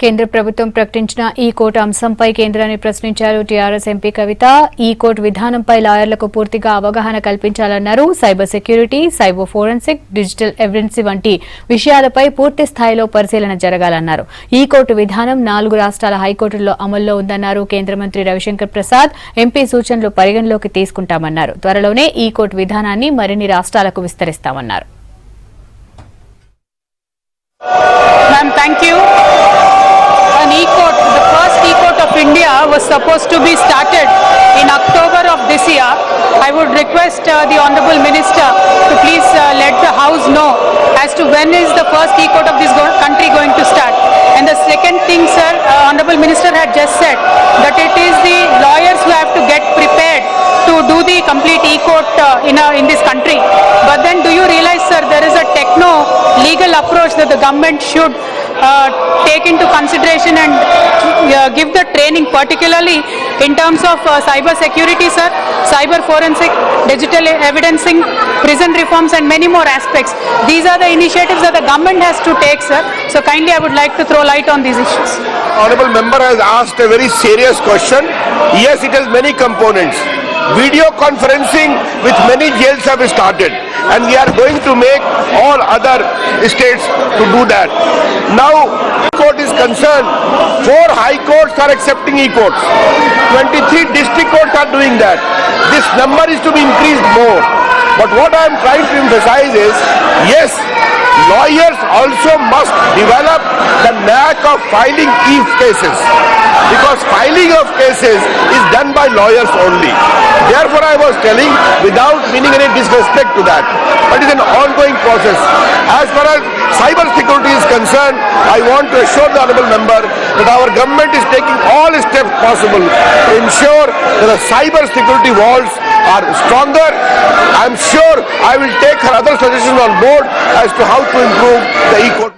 కేంద్ర ప్రభుత్వం ప్రకటించిన ఈ కోర్టు అంశంపై కేంద్రాన్ని ప్రశ్నించారు టీఆర్ఎస్ ఎంపీ కవిత. ఈ కోర్టు విధానంపై లాయర్లకు పూర్తిగా అవగాహన కల్పించాలన్నారు. Cyber security, cyber forensic, digital evidence వంటి విషయాలపై పూర్తి స్థాయిలో పరిశీలన జరగాలన్నారు. ఈ కోర్టు విధానం 4 రాష్ట్రాల హైకోర్టుల్లో అమల్లో ఉందన్నారు. కేంద్ర మంత్రి రవిశంకర్ ప్రసాద్ ఎంపీ సూచనలు పరిగణలోకి తీసుకుంటామన్నారు. త్వరలోనే ఈ కోర్టు విధానాన్ని మరిన్ని రాష్ట్రాలకు విస్తరిస్తామన్నారు. Ma'am, thank you. An e-court, the first e-court of India was supposed to be started in October of this year. I would request the Honourable Minister to please let the House know as to when is the first e-court of this country going to start. And the second thing, sir, Honourable Minister had just said that it is the lawyers who have to get prepared to do the complete e-court in this country. But then do you realize, sir, there is a techno-legal approach that the government should take into consideration and give the training, particularly in terms of cyber security, sir, cyber forensic, digital evidencing, prison reforms and many more aspects. These are the initiatives that the government has to take, sir. So kindly I would like to throw light on these issues. Honorable member has asked a very serious question. Yes, it has many components. Video conferencing with many jails have started, and we are going to make all other states to do that. Now, court is concerned, 4 high courts are accepting e-courts. 23 district courts are doing that. This number is to be increased more. But what I am trying to emphasize is, yes, lawyers also must develop the knack of filing cases, because filing of cases is done by lawyers only. Therefore, I was telling, without meaning any disrespect to that, but it is an ongoing process. As far as cyber security is concerned, I want to assure the honourable member that our government is taking all steps possible to ensure that the cyber security walls are stronger. I am sure I will take her other suggestions on board as to how to improve the e-court.